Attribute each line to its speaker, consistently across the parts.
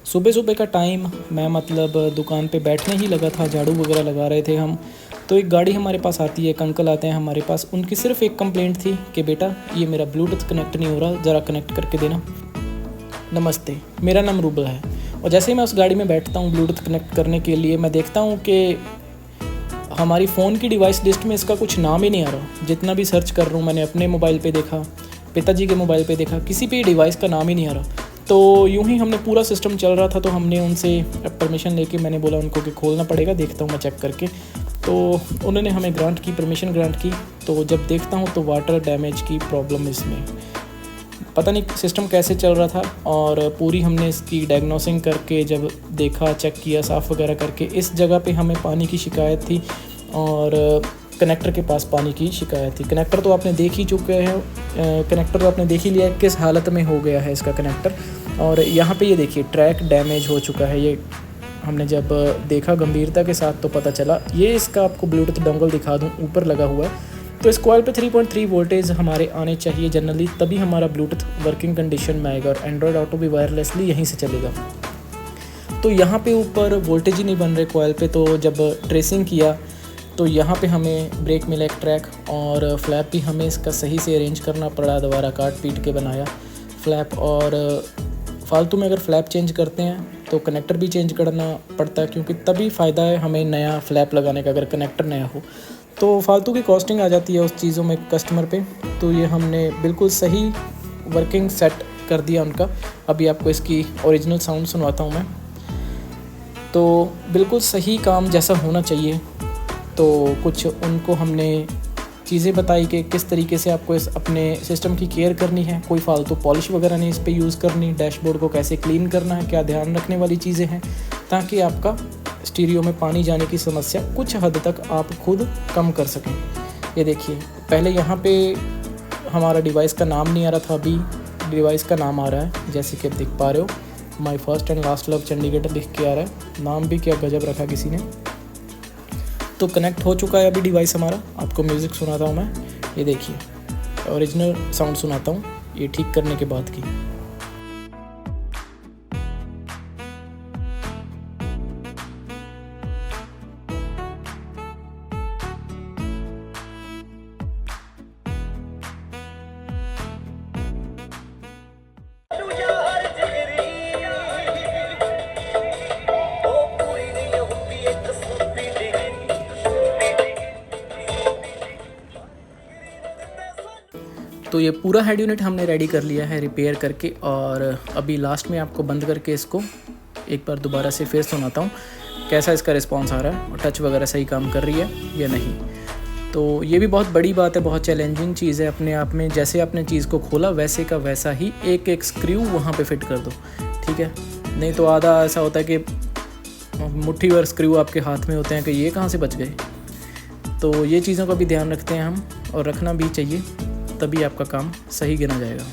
Speaker 1: सुबह सुबह का टाइम, मैं मतलब दुकान पे बैठने ही लगा था, झाड़ू वगैरह लगा रहे थे हम। तो एक गाड़ी हमारे पास आती है, एक अंकल आते हैं हमारे पास। उनकी सिर्फ एक कंप्लेंट थी कि बेटा ये मेरा ब्लूटूथ कनेक्ट नहीं हो रहा, ज़रा कनेक्ट करके देना। नमस्ते, मेरा नाम रूबल है। और जैसे ही मैं उस गाड़ी में बैठता हूँ ब्लूटूथ कनेक्ट करने के लिए, मैं देखता हूँ कि हमारी फ़ोन की डिवाइस लिस्ट में इसका कुछ नाम ही नहीं आ रहा। जितना भी सर्च कर रहा हूँ, मैंने अपने मोबाइल पे देखा, पिताजी के मोबाइल पे देखा, किसी भी डिवाइस का नाम ही नहीं आ रहा। तो यूं ही हमने पूरा सिस्टम चल रहा था, तो हमने उनसे परमिशन लेके, मैंने बोला उनको कि खोलना पड़ेगा, देखता हूँ मैं चेक करके। तो उन्होंने हमें ग्रांट की, परमिशन ग्रांट की। तो जब देखता हूँ तो वाटर डैमेज की प्रॉब्लम इसमें, पता नहीं सिस्टम कैसे चल रहा था। और पूरी हमने इसकी डायग्नोसिंग करके जब देखा, चेक किया, साफ़ वगैरह करके, इस जगह पे हमें पानी की शिकायत थी और कनेक्टर के पास पानी की शिकायत थी। कनेक्टर तो आपने देख ही चुके हैं, कनेक्टर तो आपने देख ही लिया है किस हालत में हो गया है इसका कनेक्टर। और यहाँ पे ये देखिए ट्रैक डैमेज हो चुका है। ये हमने जब देखा गंभीरता के साथ तो पता चला। ये इसका आपको ब्लूटूथ डोंगल दिखा दूँ, ऊपर लगा हुआ है। तो इस कॉइल पे 3.3 वोल्टेज हमारे आने चाहिए जनरली, तभी हमारा ब्लूटूथ वर्किंग कंडीशन में आएगा और एंड्रॉयड ऑटो भी वायरलेसली यहीं से चलेगा। तो यहाँ पे ऊपर वोल्टेज ही नहीं बन रहे कॉइल पे। तो जब ट्रेसिंग किया तो यहाँ पे हमें ब्रेक मिला एक ट्रैक, और फ्लैप भी हमें इसका सही से अरेंज करना पड़ा, दोबारा काट पीट के बनाया फ्लैप। और फालतू में अगर फ्लैप चेंज करते हैं तो कनेक्टर भी चेंज करना पड़ता है, क्योंकि तभी फ़ायदा है हमें नया फ्लैप लगाने का, अगर कनेक्टर नया हो। तो फालतू की कॉस्टिंग आ जाती है उस चीज़ों में कस्टमर पे। तो ये हमने बिल्कुल सही वर्किंग सेट कर दिया उनका। अभी आपको इसकी ओरिजिनल साउंड सुनवाता हूँ मैं। तो बिल्कुल सही काम जैसा होना चाहिए। तो कुछ उनको हमने चीज़ें बताई कि किस तरीके से आपको इस अपने सिस्टम की केयर करनी है, कोई फालतू पॉलिश वगैरह नहीं इस पे यूज़ करनी, डैशबोर्ड को कैसे क्लीन करना है, क्या ध्यान रखने वाली चीज़ें हैं, ताकि आपका स्टीरियो में पानी जाने की समस्या कुछ हद तक आप खुद कम कर सकें। ये देखिए, पहले यहाँ पे हमारा डिवाइस का नाम नहीं आ रहा था, अभी डिवाइस का नाम आ रहा है, जैसे कि आप देख पा रहे हो। My first and last love Chandigarh लिख के आ रहा है। नाम भी क्या गजब रखा किसी ने। तो कनेक्ट हो चुका है अभी डिवाइस हमारा। आपको म्यूज़िक सुनाता हूँ मैं। ये देखिए ओरिजिनल साउंड सुनाता हूँ ये ठीक करने के बाद की। तो ये पूरा हेड यूनिट हमने रेडी कर लिया है रिपेयर करके। और अभी लास्ट में आपको बंद करके इसको एक बार दोबारा से फिर सुनाता हूँ कैसा इसका रिस्पांस आ रहा है और टच वगैरह सही काम कर रही है या नहीं। तो ये भी बहुत बड़ी बात है, बहुत चैलेंजिंग चीज़ है अपने आप में। जैसे आपने चीज़ को खोला वैसे का वैसा ही एक एक स्क्रू वहाँ पे फिट कर दो, ठीक है। नहीं तो आधा ऐसा होता है कि मुट्ठी भर स्क्रू आपके हाथ में होते हैं कि ये कहाँ से बच गए। तो ये चीज़ों का भी ध्यान रखते हैं हम, और रखना भी चाहिए, तभी आपका काम सही गिना जाएगा।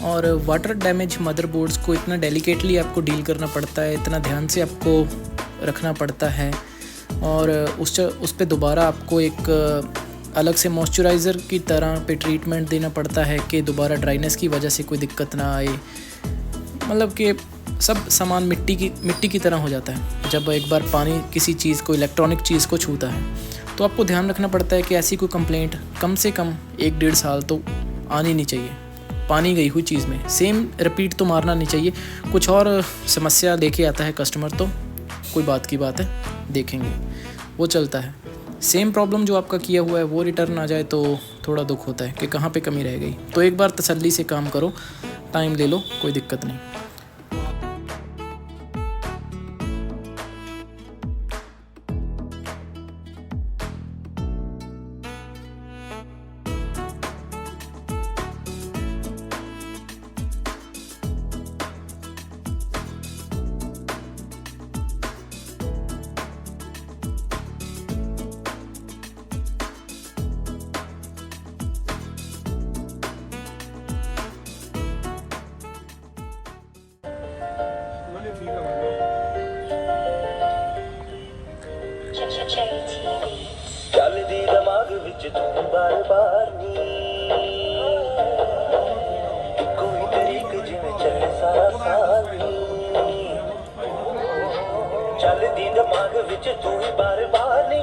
Speaker 1: और वाटर डैमेज मदरबोर्ड्स को इतना डेलिकेटली आपको डील करना पड़ता है, इतना ध्यान से आपको रखना पड़ता है। और उस पे दोबारा आपको एक अलग से मॉइस्चराइज़र की तरह पे ट्रीटमेंट देना पड़ता है कि दोबारा ड्राइनेस की वजह से कोई दिक्कत ना आए। मतलब कि सब सामान मिट्टी की तरह हो जाता है जब एक बार पानी किसी चीज़ को, इलेक्ट्रॉनिक चीज़ को छूता है। तो आपको ध्यान रखना पड़ता है कि ऐसी कोई कंप्लेंट कम से कम 1-1.5 साल तो आनी नहीं चाहिए पानी गई हुई चीज़ में। सेम रिपीट तो मारना नहीं चाहिए। कुछ और समस्या लेके आता है कस्टमर तो कोई बात की बात है, देखेंगे, वो चलता है। सेम प्रॉब्लम जो आपका किया हुआ है वो रिटर्न आ जाए तो थोड़ा दुख होता है कि कहाँ पे कमी रह गई। तो एक बार तसल्ली से काम करो, टाइम ले लो, कोई दिक्कत नहीं।
Speaker 2: ਚੱਲਦੀ ਦਿਮਾਗ ਵਿੱਚ ਤੂੰ ਬਾਰ-ਬਾਰ ਨੀ ਕੋਈ ਤਰੀਕ ਜਿਵੇਂ ਚੱਲੇ ਸਾਰਾ ਸਾਹ ਚੱਲਦੀ ਦਿਮਾਗ ਵਿੱਚ ਤੂੰ ਹੀ ਬਾਰ ਬਾਰ ਨੀ